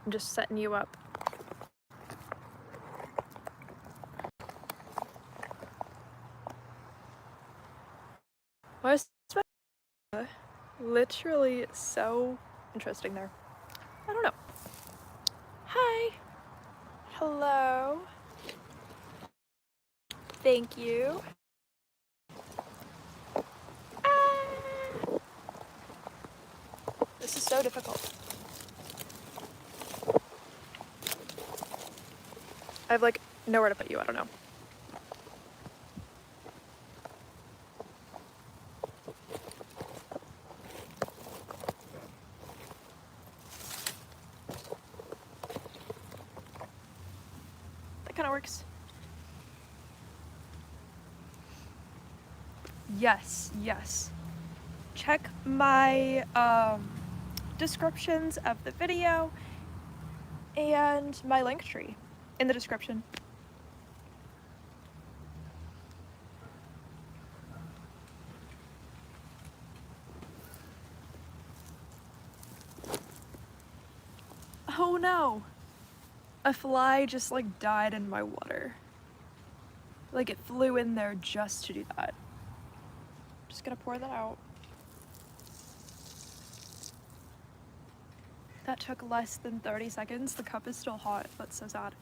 I'm just setting you up. Why is literally so interesting there? I don't know. Hi. Hello. Thank you. Ah. This is so difficult. I have like nowhere to put you, I don't know. That kind of works. Yes, yes. Check my descriptions of the video and my link tree in the description. Oh no! A fly just like died in my water. Like it flew in there just to do that. Just gonna pour that out. That took less than 30 seconds. The cup is still hot. That's so sad.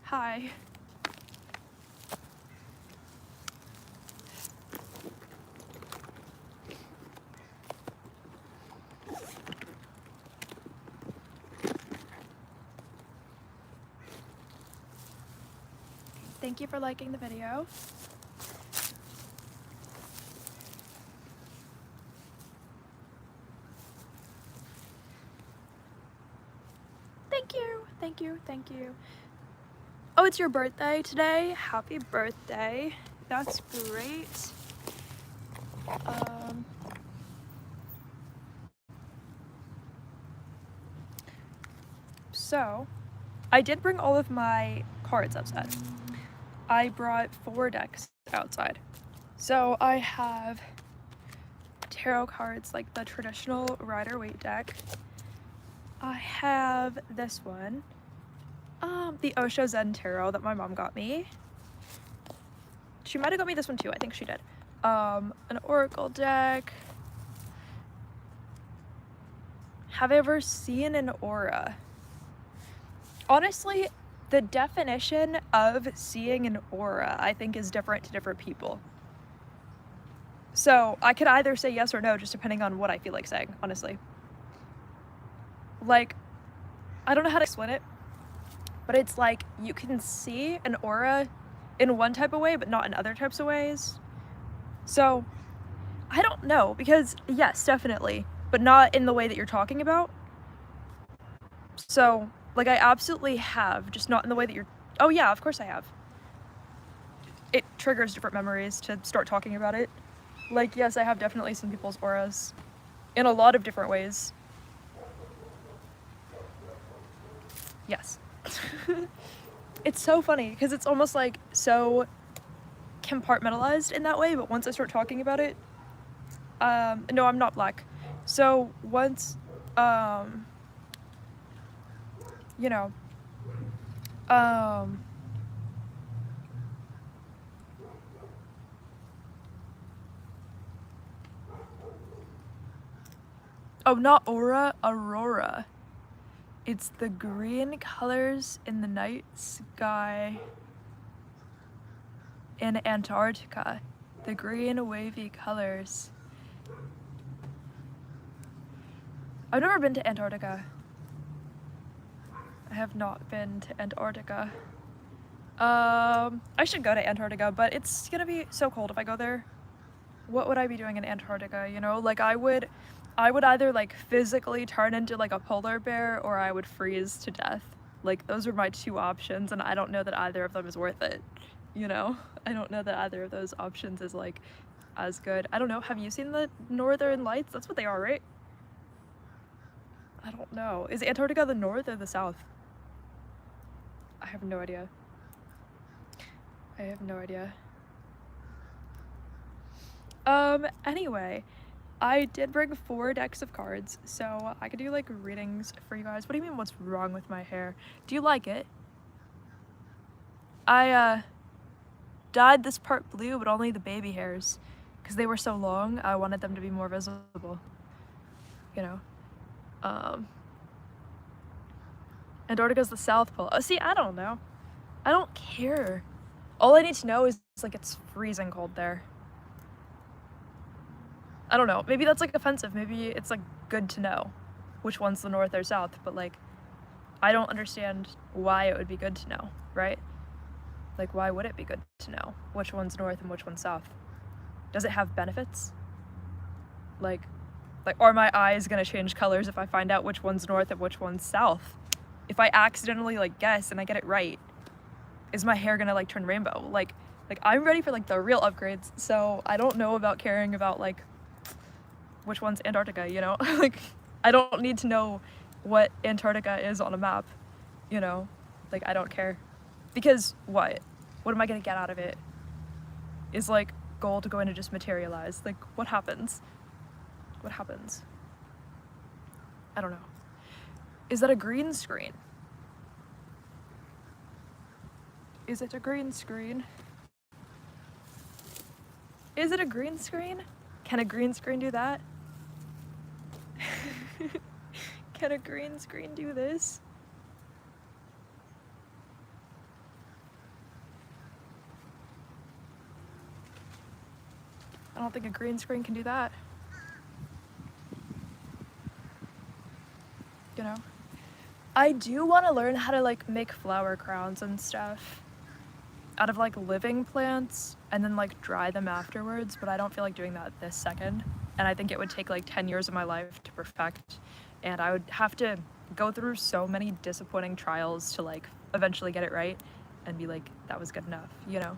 Hi. Thank you for liking the video. Thank you, thank you, thank you. Oh, it's your birthday today. Happy birthday. That's great. So, I did bring all of my cards outside. I brought 4 decks outside. So I have tarot cards like the traditional Rider-Waite deck. I have this one, the Osho Zen Tarot that my mom got me. She might have got me this one too, I think she did. An Oracle deck. Have I ever seen an aura? Honestly, the definition of seeing an aura, I think, is different to different people. So I could either say yes or no, just depending on what I feel like saying, honestly. Like, I don't know how to explain it, but it's like you can see an aura in one type of way, but not in other types of ways. So I don't know, because yes, definitely, but not in the way that you're talking about. So, like, I absolutely have, just not in the way that you're... Oh yeah, of course I have. It triggers different memories to start talking about it. Like, yes, I have definitely seen people's auras in a lot of different ways. Yes. It's so funny, because it's almost like so compartmentalized in that way, but once I start talking about it... no, I'm not black. So, once, you know, oh, not aura, aurora. It's the green colors in the night sky in Antarctica. The green wavy colors. I've never been to Antarctica. I have not been to Antarctica. I should go to Antarctica, but it's gonna be so cold if I go there. What would I be doing in Antarctica, you know? Like, I would either, like, physically turn into, like, a polar bear, or I would freeze to death. Like, those are my 2 options, and I don't know that either of them is worth it, you know? I don't know that either of those options is, like, as good. I don't know, have you seen the Northern Lights? That's what they are, right? I don't know. Is Antarctica the north or the south? I have no idea. I have no idea. Anyway, I did bring 4 decks of cards, so I could do like readings for you guys. What do you mean what's wrong with my hair? Do you like it? I dyed this part blue, but only the baby hairs, because they were so long. I wanted them to be more visible, you know. Antarctica's the South Pole. Oh, see, I don't know. I don't care. All I need to know is like it's freezing cold there. I don't know. Maybe that's like offensive. Maybe it's like good to know which one's the North or South, but like I don't understand why it would be good to know, right? Like, why would it be good to know which one's North and which one's South? Does it have benefits? Like, are my eyes gonna change colors if I find out which one's North and which one's South? If I accidentally like guess and I get it right, is my hair gonna like turn rainbow? Like I'm ready for like the real upgrades, so I don't know about caring about like which one's Antarctica, you know? Like, I don't need to know what Antarctica is on a map, you know? Like, I don't care. Because what? What am I gonna get out of it? Is like gold going to just materialize? Like, what happens? What happens? I don't know. Is that a green screen? Is it a green screen? Is it a green screen? Can a green screen do that? Can a green screen do this? I don't think a green screen can do that. You know? I do want to learn how to like make flower crowns and stuff out of like living plants and then like dry them afterwards, but I don't feel like doing that this second. And I think it would take like 10 years of my life to perfect, and I would have to go through so many disappointing trials to like eventually get it right and be like, that was good enough, you know?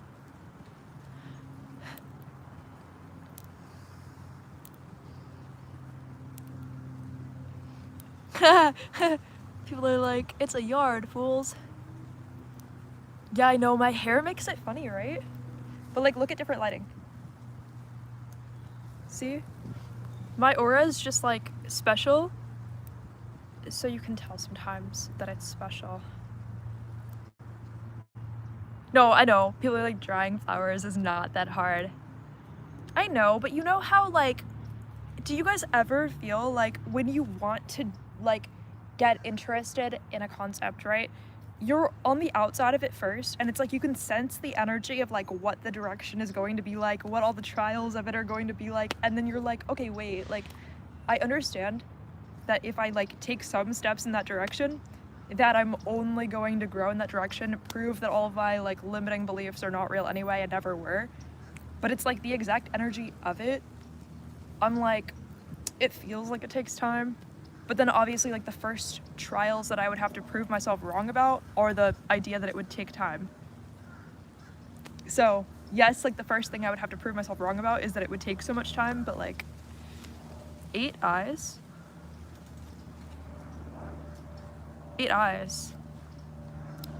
People are like, it's a yard, fools. Yeah, I know, my hair makes it funny, right? But like, look at different lighting. See? My aura is just like special, so you can tell sometimes that it's special. No, I know, people are like, drying flowers is not that hard. I know, but you know how like, do you guys ever feel like when you want to like get interested in a concept, right? You're on the outside of it first, and it's like you can sense the energy of like what the direction is going to be like, what all the trials of it are going to be like, and then you're like, okay, wait, like I understand that if I like take some steps in that direction, that I'm only going to grow in that direction, prove that all of my like limiting beliefs are not real anyway and never were. But it's like the exact energy of it. I'm like, it feels like it takes time. But then obviously like the first trials that I would have to prove myself wrong about are the idea that it would take time. So yes, like the first thing I would have to prove myself wrong about is that it would take so much time, but like 8 eyes? 8 eyes.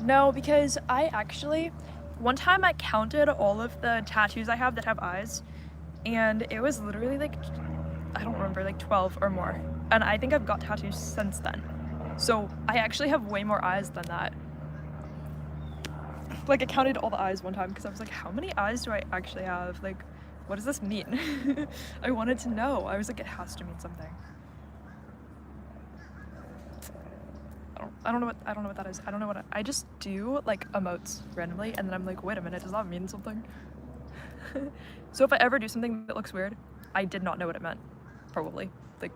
No, because I actually, one time I counted all of the tattoos I have that have eyes, and it was literally like, I don't remember, like 12 or more. And I think I've got tattoos since then. So I actually have way more eyes than that. Like I counted all the eyes one time because I was like, how many eyes do I actually have? Like, what does this mean? I wanted to know. I was like, it has to mean something. I don't know what that is. I don't know what I just do like emotes randomly, and then I'm like, wait a minute, does that mean something? So if I ever do something that looks weird, I did not know what it meant. Probably. Like,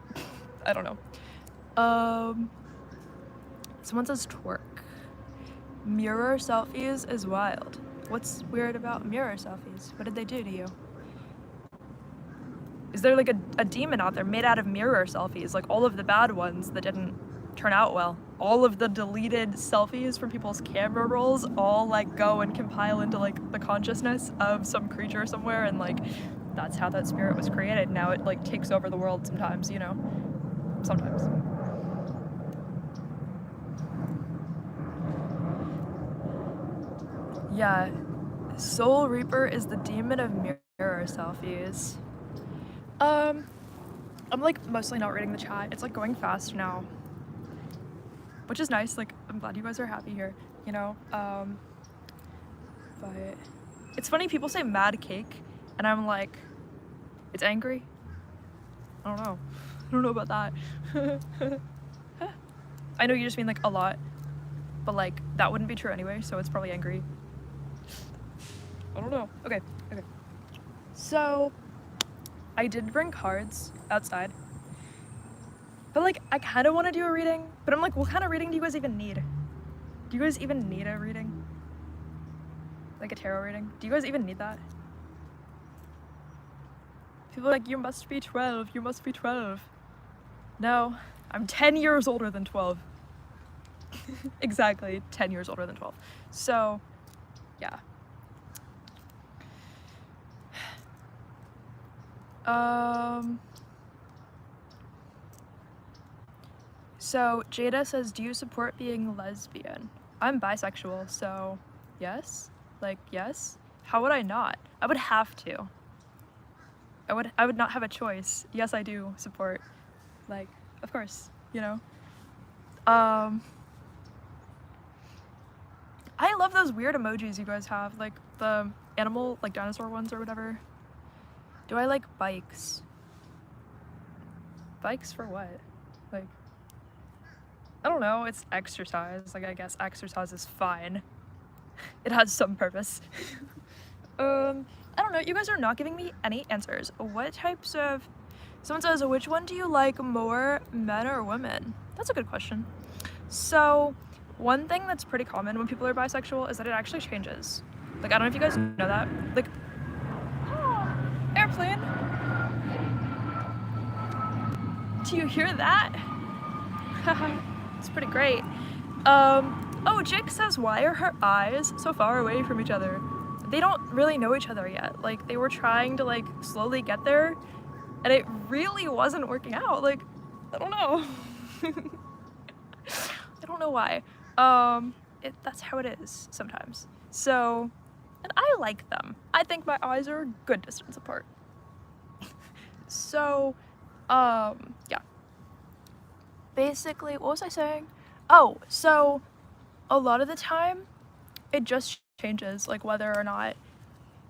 I don't know. Someone says twerk. Mirror selfies is wild. What's weird about mirror selfies? What did they do to you? Is there like a demon out there made out of mirror selfies? Like all of the bad ones that didn't turn out well. All of the deleted selfies from people's camera rolls all like go and compile into like the consciousness of some creature somewhere, and like that's how that spirit was created. Now it like takes over the world sometimes, you know? Sometimes. Yeah, Soul Reaper is the demon of mirror selfies. I'm like mostly not reading the chat. It's like going fast now, which is nice. Like, I'm glad you guys are happy here, you know? But it's funny, people say mad cake, and I'm like, it's angry? I don't know. I don't know about that. I know you just mean like a lot, but like that wouldn't be true anyway, so it's probably angry. I don't know. Okay. So I did bring cards outside, but like I kind of want to do a reading, but I'm like, what kind of reading do you guys even need? Do you guys even need a reading? Like a tarot reading? Do you guys even need that? People are like, you must be 12, you must be 12. No, I'm 10 years older than 12. Exactly, 10 years older than 12. So, yeah. So Jada says, do you support being lesbian? I'm bisexual, so yes. Like, yes. How would I not? I would have to. I would not have a choice. Yes, I do support. Like, of course, you know. I love those weird emojis you guys have, like the animal, like dinosaur ones or whatever. Do I like bikes? Bikes for what? Like, I don't know, it's exercise. Like, I guess exercise is fine. It has some purpose. I don't know, you guys are not giving me any answers. What types of... Someone says, which one do you like more, men or women? That's a good question. So, one thing that's pretty common when people are bisexual is that it actually changes. Like, I don't know if you guys know that. Like, oh, airplane. Do you hear that? It's pretty great. Oh, Jake says, why are her eyes so far away from each other? They don't really know each other yet. Like, they were trying to, like, slowly get there, and it really wasn't working out. Like, I don't know. I don't know why. That's how it is sometimes. So, and I like them. I think my eyes are a good distance apart. So, yeah. Basically, what was I saying? Oh, so a lot of the time, it just changes, like whether or not,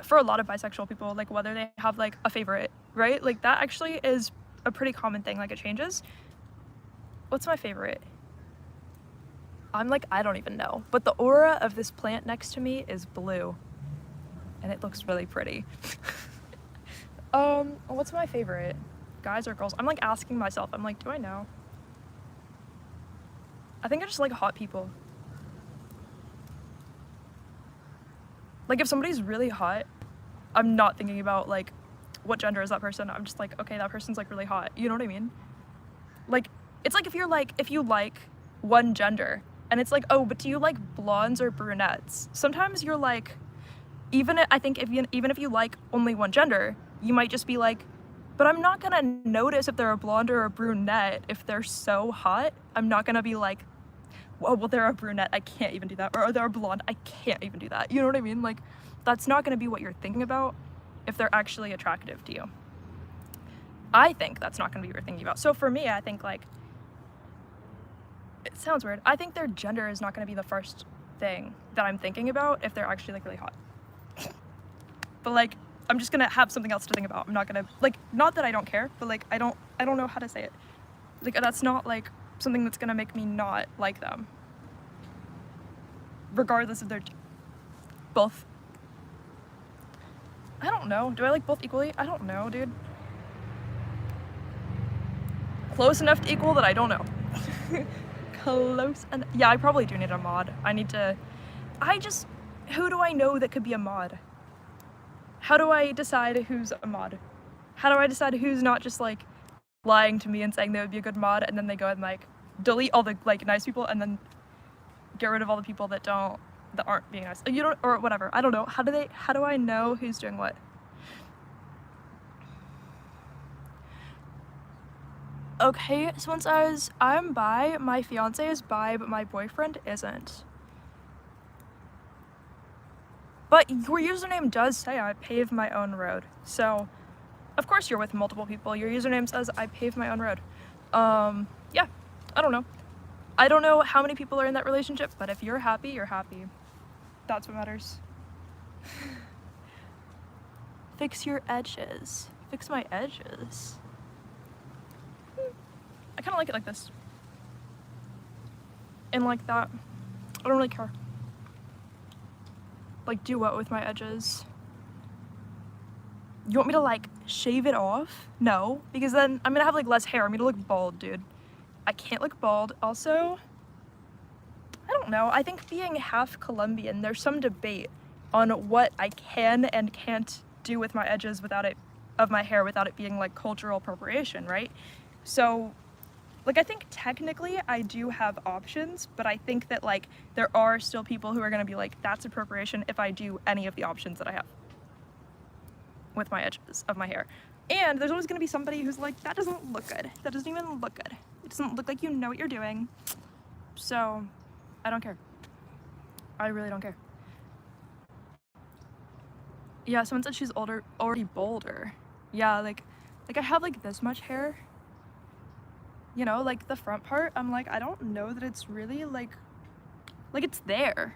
for a lot of bisexual people, like whether they have like a favorite, right? Like that actually is a pretty common thing, like it changes. What's my favorite? I'm like, I don't even know, but the aura of this plant next to me is blue, and it looks really pretty. What's my favorite? Guys or girls? I'm like asking myself, I'm like, do I know? I think I just like hot people. Like, if somebody's really hot, I'm not thinking about, like, what gender is that person. I'm just like, okay, that person's, like, really hot. You know what I mean? Like, it's like if you like one gender, and it's like, oh, but do you like blondes or brunettes? Sometimes you're like, I think even if you like only one gender, you might just be like, but I'm not gonna notice if they're a blonde or a brunette if they're so hot. I'm not gonna be like, whoa, well, they're a brunette, I can't even do that. Or they're a blonde, I can't even do that. You know what I mean? Like, that's not gonna be what you're thinking about if they're actually attractive to you. I think that's not gonna be what you're thinking about. So for me, I think, like, it sounds weird. I think their gender is not gonna be the first thing that I'm thinking about if they're actually, like, really hot. But, like, I'm just gonna have something else to think about. I'm not gonna, like, not that I don't care, but, like, I don't know how to say it. Like, that's not, like, something that's gonna make me not like them, regardless of their both. I don't know. Do I like both equally? I don't know, dude. Close enough to equal that I don't know. Close enough. Yeah, I probably do need a mod. Who do I know that could be a mod? How do I decide who's a mod? How do I decide who's not just, like, lying to me and saying they would be a good mod, and then they go and, like, delete all the, like, nice people and then get rid of all the people that aren't being nice, you know, or whatever. I don't know. How do I know who's doing what? Okay, someone says, I'm bi, my fiance is bi, but my boyfriend isn't. But your username does say I pave my own road, so Of course you're with multiple people. Your username says I pave my own road. Yeah, I don't know. I don't know how many people are in that relationship, but if you're happy, you're happy. That's what matters. Fix your edges. Fix my edges. I kind of like it like this. And like that. I don't really care. Like, do what with my edges? You want me to like shave it off? No, because then I'm gonna have like less hair. I'm gonna look bald, dude. I can't look bald. Also, I don't know. I think being half Colombian, there's some debate on what I can and can't do with my edges of my hair without it being like cultural appropriation, right? So, like, I think technically I do have options, but I think that like there are still people who are gonna be like, that's appropriation if I do any of the options that I have with my edges of my hair. And there's always gonna be somebody who's like, that doesn't look good. That doesn't even look good. It doesn't look like you know what you're doing. So, I don't care. I really don't care. Yeah, someone said she's already bolder. Yeah, like I have like this much hair. You know, like the front part, I'm like, I don't know that it's really like it's there.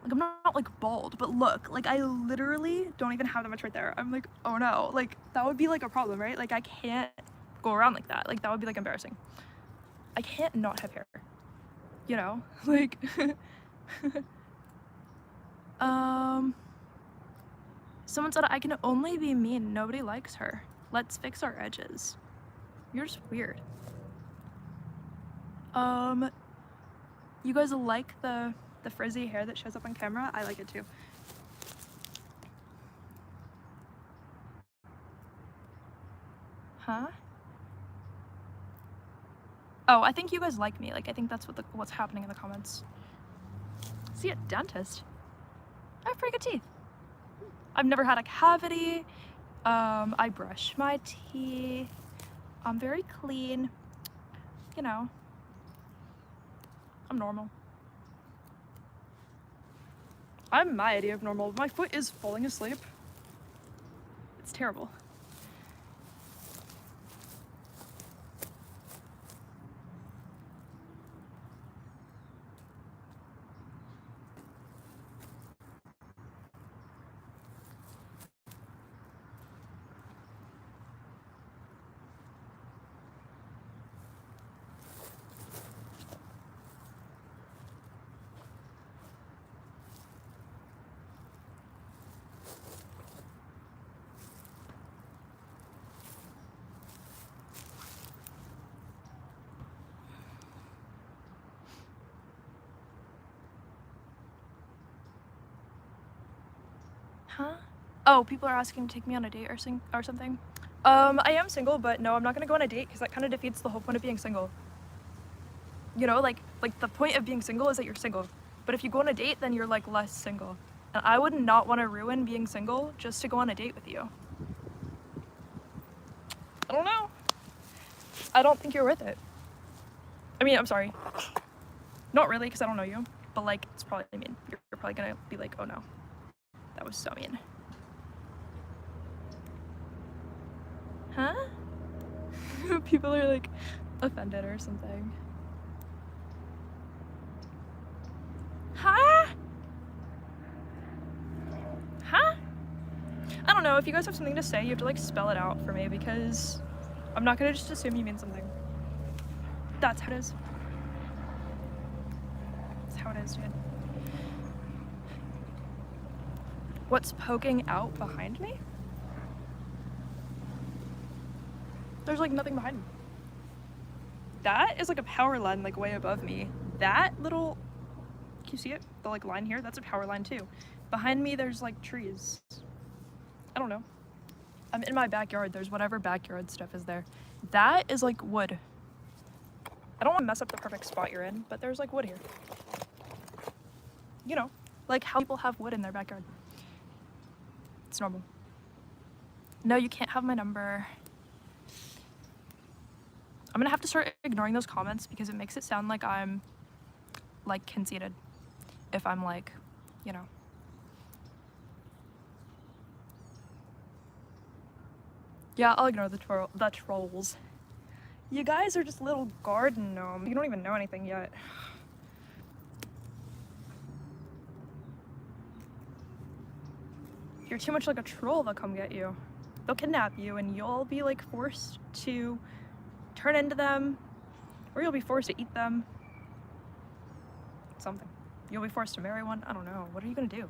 Like I'm not like bald, but look, like I literally don't even have that much right there. I'm like, oh no, like that would be like a problem, right? Like I can't go around like that. Like that would be like embarrassing. I can't not have hair. You know, like someone said I can only be mean. Nobody likes her. Let's fix our edges. You're just weird. You guys like the frizzy hair that shows up on camera? I like it too. Huh? Oh, I think you guys like me. Like I think that's what's happening in the comments. See, a dentist. I have pretty good teeth. I've never had a cavity. I brush my teeth. I'm very clean. You know, I'm normal. I'm my idea of normal. My foot is falling asleep. It's terrible. Huh? Oh, people are asking to take me on a date or something. I am single, but no, I'm not gonna go on a date because that kind of defeats the whole point of being single. You know, like the point of being single is that you're single. But if you go on a date, then you're like less single. And I would not want to ruin being single just to go on a date with you. I don't know. I don't think you're worth it. I mean, I'm sorry. Not really, because I don't know you. But like, it's probably mean. You're probably gonna be like, oh no. That was so mean. Huh? People are like offended or something. Huh? Huh? I don't know. If you guys have something to say, you have to like spell it out for me because I'm not gonna just assume you mean something. That's how it is. That's how it is, dude. What's poking out behind me? There's like nothing behind me. That is like a power line like way above me. That little, can you see it? The like line here, that's a power line too. Behind me there's like trees. I don't know. I'm in my backyard. There's whatever backyard stuff is there. That is like wood. I don't want to mess up the perfect spot you're in, but there's like wood here. You know, like how people have wood in their backyard. It's normal. No, you can't have my number. I'm gonna have to start ignoring those comments because it makes it sound like I'm like conceited if I'm like, you know. Yeah, I'll ignore the trolls. You guys are just little garden gnomes. You don't even know anything yet. You're too much like a troll, they'll come get you. They'll kidnap you and you'll be like forced to turn into them, or you'll be forced to eat them. Something. You'll be forced to marry one. I don't know. What are you gonna do?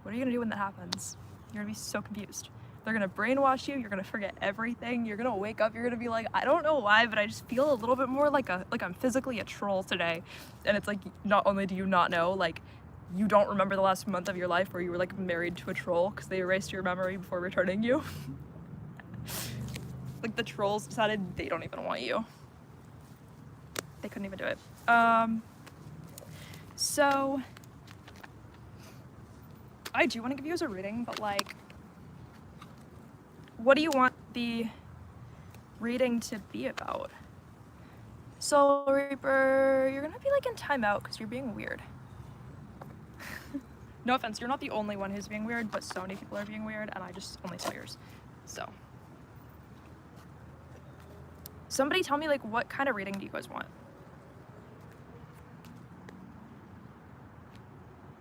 What are you gonna do when that happens? You're gonna be so confused. They're gonna brainwash you, you're gonna forget everything, you're gonna wake up, you're gonna be like, I don't know why, but I just feel a little bit more like I'm physically a troll today. And it's like, not only do you not know, like, you don't remember the last month of your life where you were like married to a troll because they erased your memory before returning you. Like the trolls decided they don't even want you. They couldn't even do it. So I do want to give you as a reading, but like, what do you want the reading to be about? Soul Reaper, you're gonna be like in timeout because you're being weird. No offense, you're not the only one who's being weird, but so many people are being weird and I just only saw yours. So somebody tell me like what kind of reading do you guys want?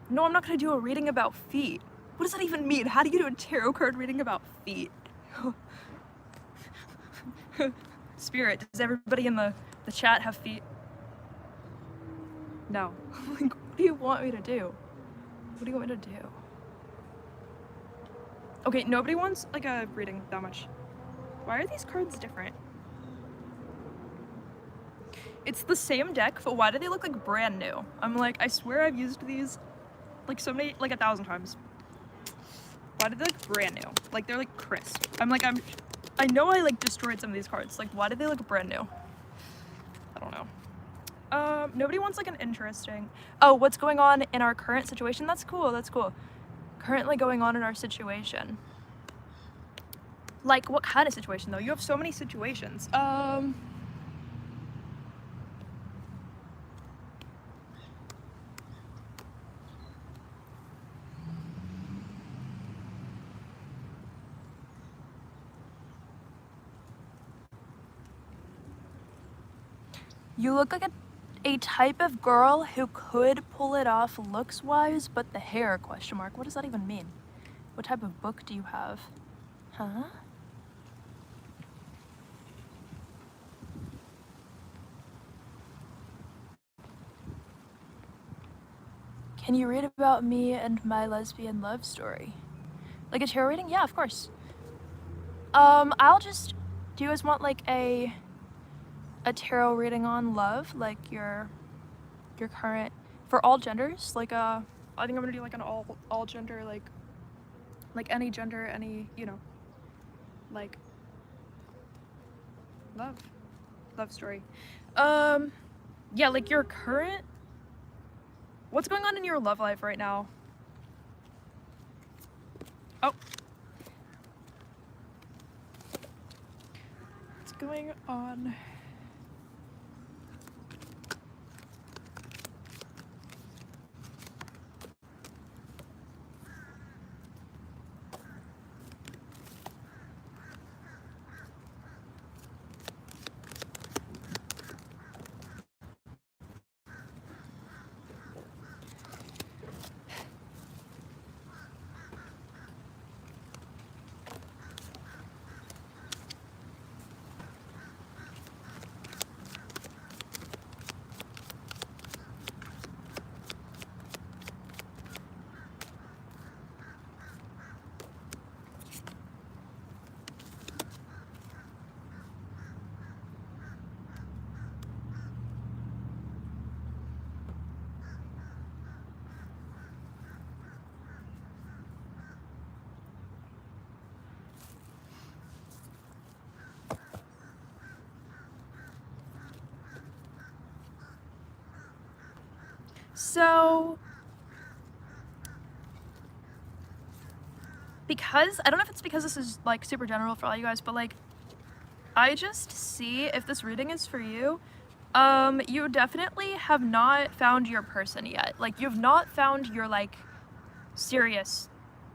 No, I'm not gonna do a reading about feet. What does that even mean? How do you do a tarot card reading about feet? Spirit, does everybody in the chat have feet? No. Like, what do you want me to do? What do you want me to do? Okay, nobody wants like a reading that much. Why are these cards different? It's the same deck, but why do they look like brand new? I'm like, I swear I've used these like so many, like 1,000 times. Why do they look brand new? Like they're like crisp. I know I like destroyed some of these cards. Like why do they look brand new? I don't know. Nobody wants like an interesting, oh, what's going on in our current situation? That's cool, that's cool. Currently going on in our situation. Like what kind of situation though? You have so many situations. You look like a type of girl who could pull it off looks-wise, but the hair, question mark. What does that even mean? What type of book do you have? Huh? Can you read about me and my lesbian love story? Like a tarot reading? Yeah, of course. I'll just, do you guys want like a tarot reading on love? Like your current, for all genders? Like I think I'm gonna do like an all gender, like any gender, any, you know, like love story. Yeah, like your current, what's going on in your love life right now? Oh. What's going on? So, because, I don't know if it's because this is like super general for all you guys, but like, I just see if this reading is for you, you definitely have not found your person yet. Like, you've not found your like serious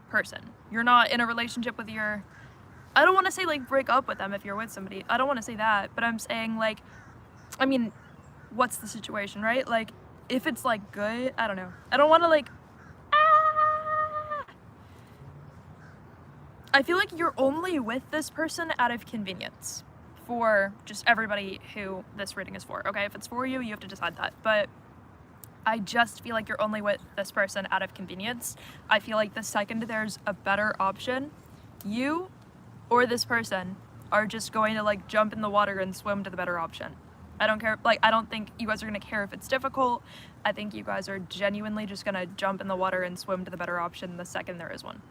person. You're not in a relationship with your, I don't want to say like break up with them if you're with somebody. I don't want to say that, but I'm saying like, I mean, what's the situation, right? Like, if it's like good, I don't know. I don't want to like, I feel like you're only with this person out of convenience for just everybody who this reading is for, okay? If it's for you, you have to decide that, but I just feel like you're only with this person out of convenience. I feel like the second there's a better option, you or this person are just going to like jump in the water and swim to the better option. I don't care, like, I don't think you guys are gonna care if it's difficult. I think you guys are genuinely just gonna jump in the water and swim to the better option the second there is one.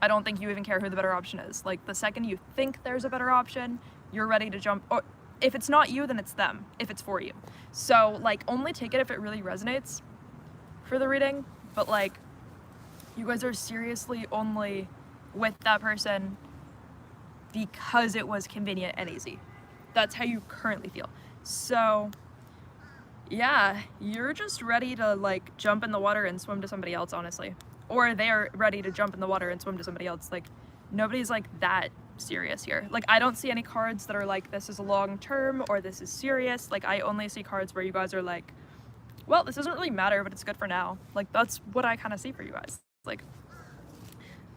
I don't think you even care who the better option is. Like, the second you think there's a better option, you're ready to jump, or if it's not you, then it's them, if it's for you. So, like, only take it if it really resonates for the reading, but like, you guys are seriously only with that person because it was convenient and easy. That's how you currently feel. So, yeah, you're just ready to like jump in the water and swim to somebody else, honestly. Or they're ready to jump in the water and swim to somebody else. Like, nobody's like that serious here. Like, I don't see any cards that are like, this is a long term or this is serious. Like, I only see cards where you guys are like, well, this doesn't really matter, but it's good for now. Like, that's what I kind of see for you guys. Like,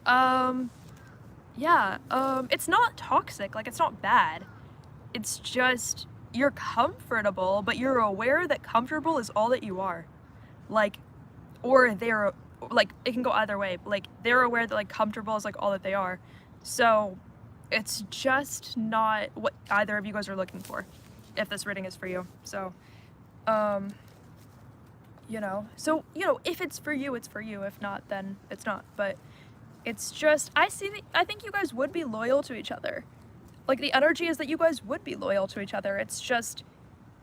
yeah, it's not toxic, like, it's not bad. It's just, you're comfortable, but you're aware that comfortable is all that you are. Like, or they're, like, it can go either way. Like, they're aware that, like, comfortable is, like, all that they are. So, it's just not what either of you guys are looking for, if this reading is for you. So, you know, so, you know, if it's for you, it's for you. If not, then it's not. But it's just, I think you guys would be loyal to each other. Like, the energy is that you guys would be loyal to each other. It's just,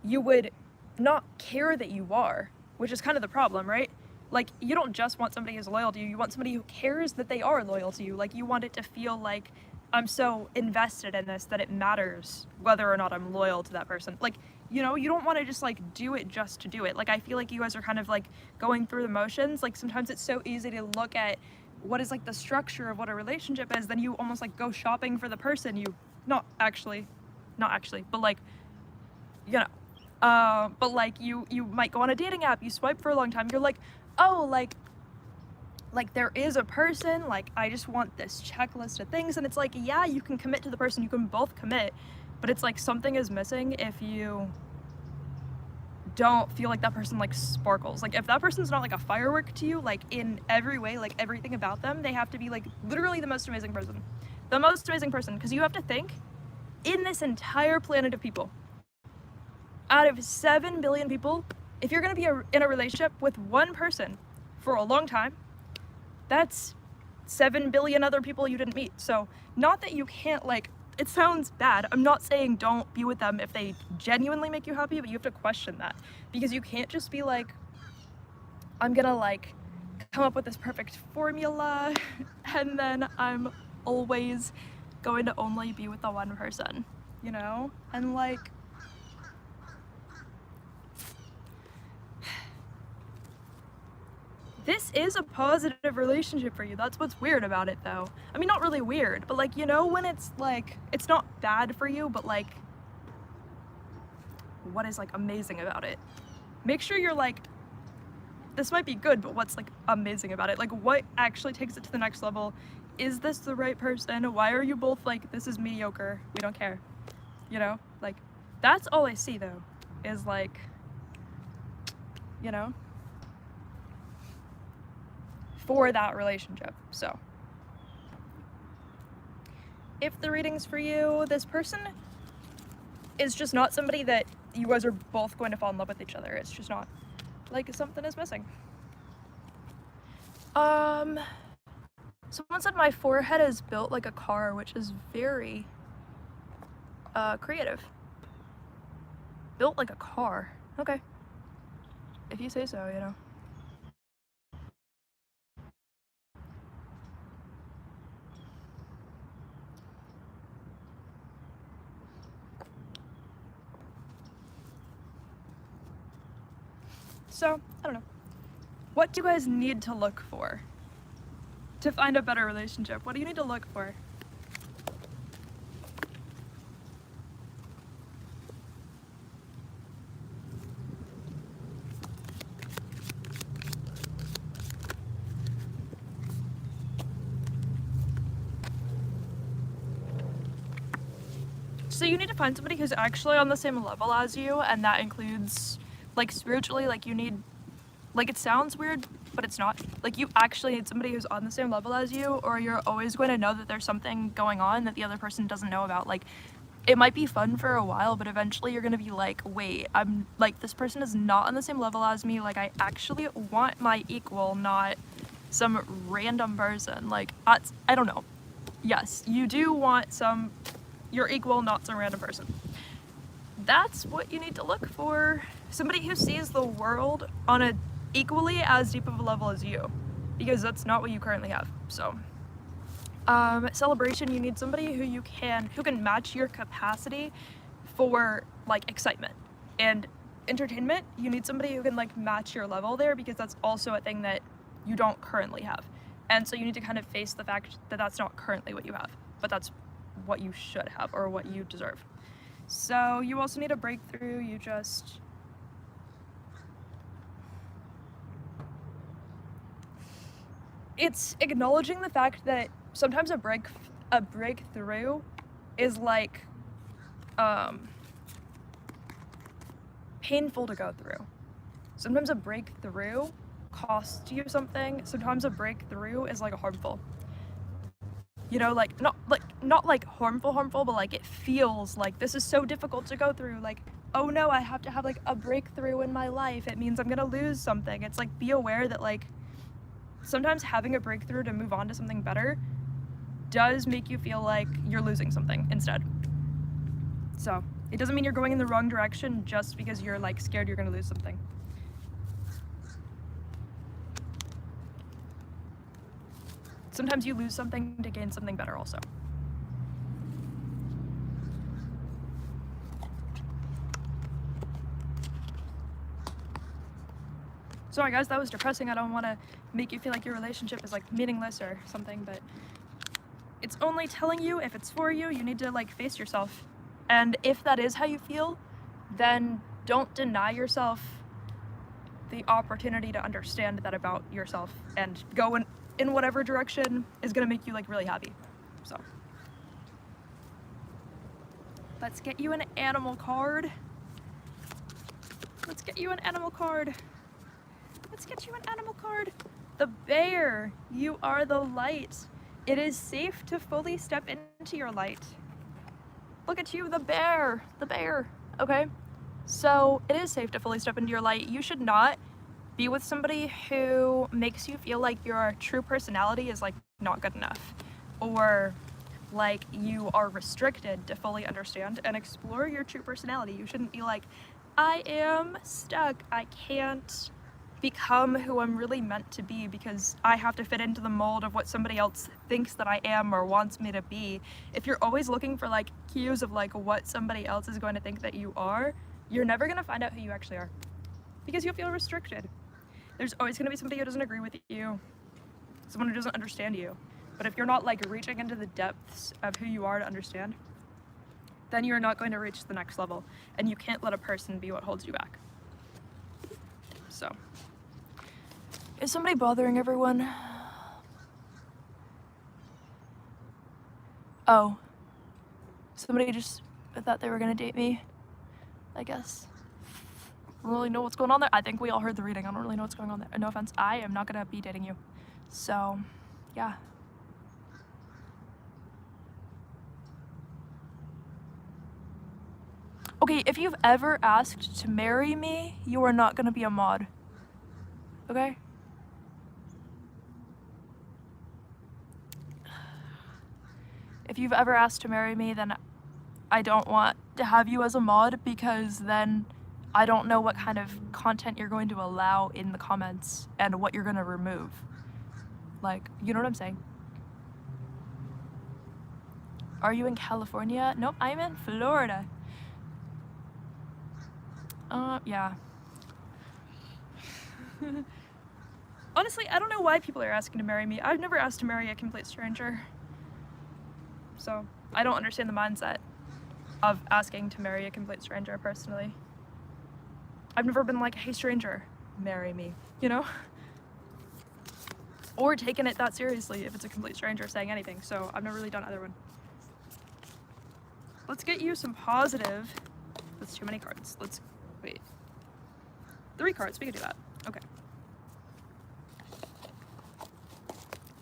you would not care that you are, which is kind of the problem, right? Like, you don't just want somebody who's loyal to you, you want somebody who cares that they are loyal to you. Like, you want it to feel like, I'm so invested in this that it matters whether or not I'm loyal to that person. Like, you know, you don't want to just like do it just to do it. Like, I feel like you guys are kind of like going through the motions. Like, sometimes it's so easy to look at what is like the structure of what a relationship is, then you almost like go shopping for the person you, not actually, but like, you know, but like you might go on a dating app, you swipe for a long time, you're like, oh, like there is a person, like, I just want this checklist of things, and it's like, yeah, you can commit to the person, you can both commit, but it's like something is missing if you don't feel like that person like sparkles. Like, if that person's not like a firework to you, like in every way, like everything about them, they have to be like literally the most amazing person. The most amazing person, because you have to think, in this entire planet of people, out of 7 billion people, if you're going to be in a relationship with one person for a long time, that's 7 billion other people you didn't meet. So, not that you can't, like, it sounds bad. I'm not saying don't be with them if they genuinely make you happy, but you have to question that. Because you can't just be like, I'm gonna, like, come up with this perfect formula, and then I'm always going to only be with the one person, you know? And like, this is a positive relationship for you. That's what's weird about it, though. I mean, not really weird, but like, you know, when it's like, it's not bad for you, but like, what is like amazing about it? Make sure you're like, this might be good, but what's like amazing about it? Like, what actually takes it to the next level? Is this the right person? Why are you both like, this is mediocre, we don't care? You know, like, that's all I see though, is like, you know, for that relationship. So, if the reading's for you, this person is just not somebody that you guys are both going to fall in love with each other. It's just not, like, something is missing. Someone said my forehead is built like a car, which is very creative. Built like a car. Okay. If you say so, you know. So, I don't know. What do you guys need to look for to find a better relationship? What do you need to look for? So you need to find somebody who's actually on the same level as you, and that includes, like, spiritually, like, you need, like, it sounds weird, but it's not. Like, you actually need somebody who's on the same level as you, or you're always going to know that there's something going on that the other person doesn't know about. Like, it might be fun for a while, but eventually you're gonna be like, wait, I'm, like, this person is not on the same level as me. Like, I actually want my equal, not some random person. Like, I don't know. Yes, you do want your equal, not some random person. That's what you need to look for. Somebody who sees the world on a equally as deep of a level as you, because that's not what you currently have. So celebration, you need somebody who can match your capacity for, like, excitement. And entertainment, you need somebody who can, like, match your level there, because that's also a thing that you don't currently have. And so you need to kind of face the fact that that's not currently what you have, but that's what you should have, or what you deserve. So you also need a breakthrough. It's acknowledging the fact that sometimes a breakthrough is, like, painful to go through. Sometimes a breakthrough costs you something. Sometimes a breakthrough is, like, harmful. You know, like, not like harmful, but, like, it feels like this is so difficult to go through. Like, oh no, I have to have, like, a breakthrough in my life. It means I'm gonna lose something. It's like, be aware that, like, sometimes having a breakthrough to move on to something better does make you feel like you're losing something instead. So it doesn't mean you're going in the wrong direction just because you're, like, scared you're gonna lose something. Sometimes you lose something to gain something better also. Sorry guys, that was depressing. I don't want to make you feel like your relationship is, like, meaningless or something, but it's only telling you if it's for you. You need to, like, face yourself. And if that is how you feel, then don't deny yourself the opportunity to understand that about yourself, and go in whatever direction is gonna make you, like, really happy. So let's get you an animal card. Let's get you an animal card. Let's get you an animal card. The bear. You are the light. It is safe to fully step into your light. Look at you, the bear. The bear. Okay? So it is safe to fully step into your light. You should not be with somebody who makes you feel like your true personality is, like, not good enough, or like you are restricted to fully understand and explore your true personality. You shouldn't be like, I am stuck. I can't become who I'm really meant to be because I have to fit into the mold of what somebody else thinks that I am or wants me to be. If you're always looking for, like, cues of, like, what somebody else is going to think that you are, you're never going to find out who you actually are, because you'll feel restricted. There's always going to be somebody who doesn't agree with you, someone who doesn't understand you. But if you're not, like, reaching into the depths of who you are to understand, then you're not going to reach the next level, and you can't let a person be what holds you back. So, is somebody bothering everyone? Oh, somebody just thought they were gonna date me, I guess. I don't really know what's going on there. I think we all heard the reading. I don't really know what's going on there. No offense, I am not gonna be dating you. So, yeah. Okay, if you've ever asked to marry me, you are not gonna be a mod. Okay? If you've ever asked to marry me, then I don't want to have you as a mod, because then I don't know what kind of content you're going to allow in the comments and what you're gonna remove. Like, you know what I'm saying? Are you in California? Nope, I'm in Florida. Yeah. Honestly, I don't know why people are asking to marry me. I've never asked to marry a complete stranger. So, I don't understand the mindset of asking to marry a complete stranger, personally. I've never been like, hey stranger, marry me, you know? Or taken it that seriously if it's a complete stranger saying anything, so I've never really done either one. let's get you some positive. That's too many cards. Wait. 3 cards, we can do that. Okay.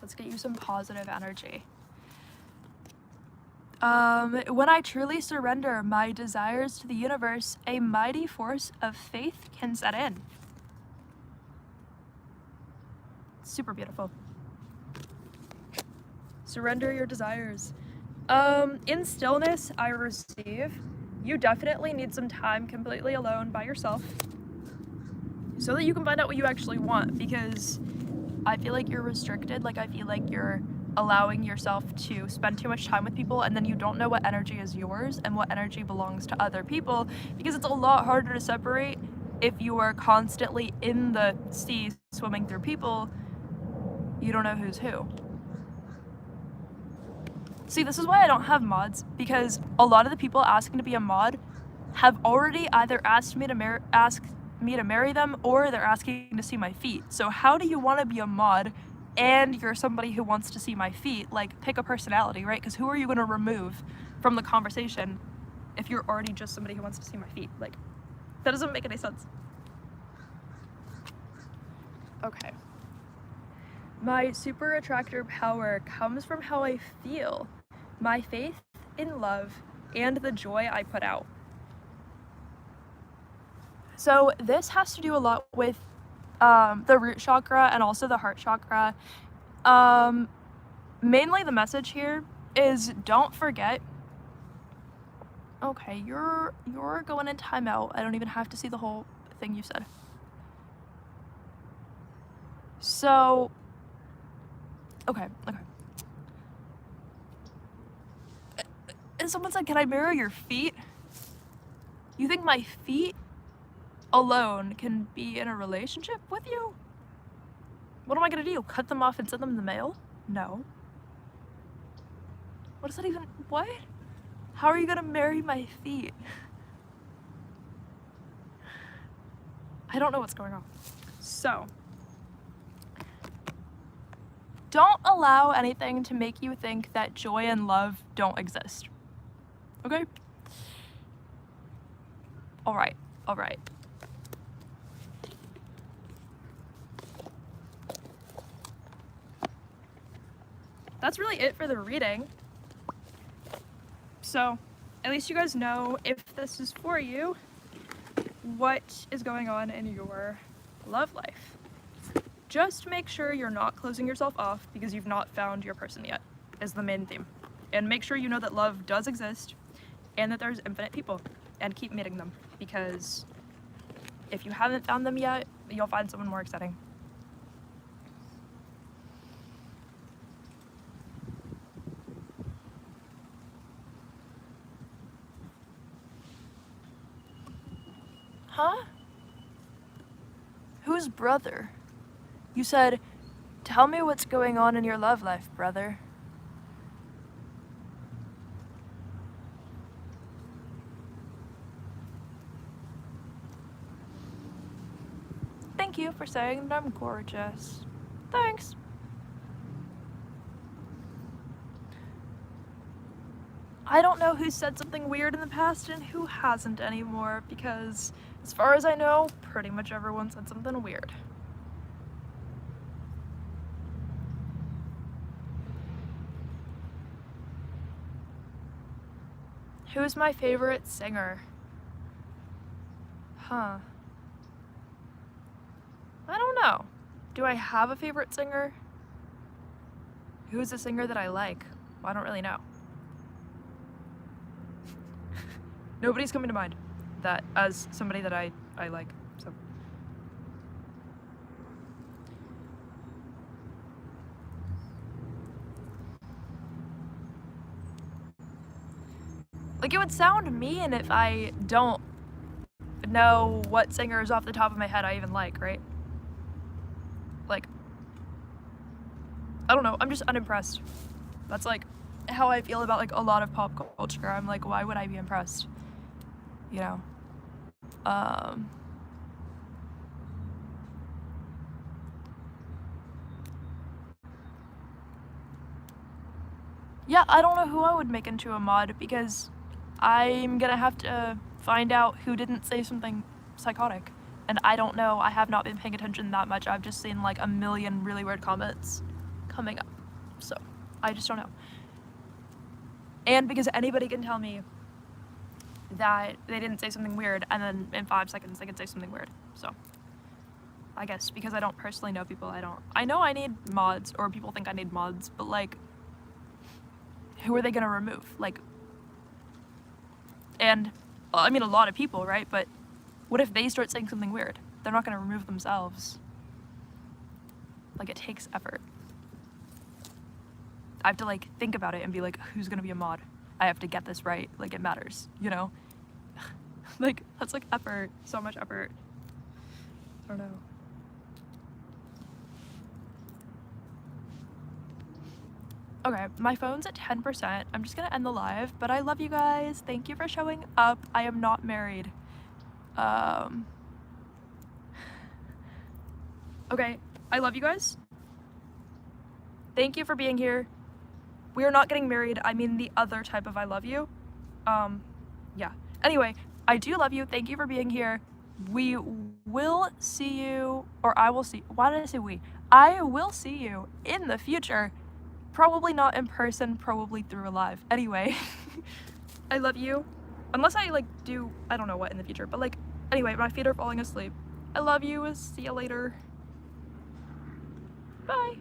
Let's get you some positive energy. When I truly surrender my desires to the universe, a mighty force of faith can set in. Super beautiful. Surrender your desires. In stillness I receive. You definitely need some time completely alone by yourself so that you can find out what you actually want, because I feel like you're restricted. Like, I feel like you're allowing yourself to spend too much time with people, and then you don't know what energy is yours and what energy belongs to other people, because it's a lot harder to separate if you are constantly in the sea swimming through people. You don't know who's who. See, this is why I don't have mods, because a lot of the people asking to be a mod have already either asked me to marry them, or they're asking to see my feet. So how do you want to be a mod and you're somebody who wants to see my feet? Like, pick a personality, right? Because who are you going to remove from the conversation if you're already just somebody who wants to see my feet? Like, that doesn't make any sense. Okay. My super attractor power comes from how I feel, my faith in love, and the joy I put out. So this has to do a lot with the root chakra and also the heart chakra. Mainly the message here is don't forget. Okay, you're going in timeout. I don't even have to see the whole thing you said. So, okay. And someone said, can I mirror your feet? You think my feet alone can be in a relationship with you? What am I gonna do? Cut them off and send them in the mail? No. What does that even, what? How are you gonna marry my feet? I don't know what's going on. So, don't allow anything to make you think that joy and love don't exist. Okay? All right. That's really it for the reading. So, at least you guys know, if this is for you, what is going on in your love life. Just make sure you're not closing yourself off because you've not found your person yet, is the main theme. And make sure you know that love does exist and that there's infinite people, and keep meeting them, because if you haven't found them yet, you'll find someone more exciting. Huh? Whose brother? You said, tell me what's going on in your love life, brother. Thank you for saying that I'm gorgeous. Thanks. I don't know who said something weird in the past and who hasn't anymore, because as far as I know, pretty much everyone said something weird. Who's my favorite singer? Huh. I don't know. Do I have a favorite singer? Who's a singer that I like? Well, I don't really know. Nobody's coming to mind that as somebody that I like, so. Like, it would sound mean if I don't know what singers off the top of my head I even like, right? Like, I don't know, I'm just unimpressed. That's like how I feel about like a lot of pop culture. I'm like, why would I be impressed? You know? Yeah, I don't know who I would make into a mod, because I'm gonna have to find out who didn't say something psychotic. And I don't know, I have not been paying attention that much. I've just seen like a million really weird comments coming up. So, I just don't know. And because anybody can tell me that they didn't say something weird, and then in 5 seconds they can say something weird. So, I guess because I don't personally know people, I know I need mods, or people think I need mods, but like, who are they gonna remove? Like, and, well, I mean a lot of people, right? But what if they start saying something weird? They're not gonna remove themselves. Like, it takes effort. I have to like think about it and be like, who's gonna be a mod? I have to get this right, like it matters, you know? Like, that's like effort, so much effort. I don't know. Okay, my phone's at 10%. I'm just gonna end the live, but I love you guys. Thank you for showing up. I am not married. Okay, I love you guys. Thank you for being here. We are not getting married. I mean the other type of I love you. Yeah. Anyway, I do love you. Thank you for being here. We will see you, or I will see, why did I say we? I will see you in the future. Probably not in person, probably through a live. Anyway, I love you. Unless I like do, I don't know what in the future, but like, anyway, my feet are falling asleep. I love you. See you later. Bye.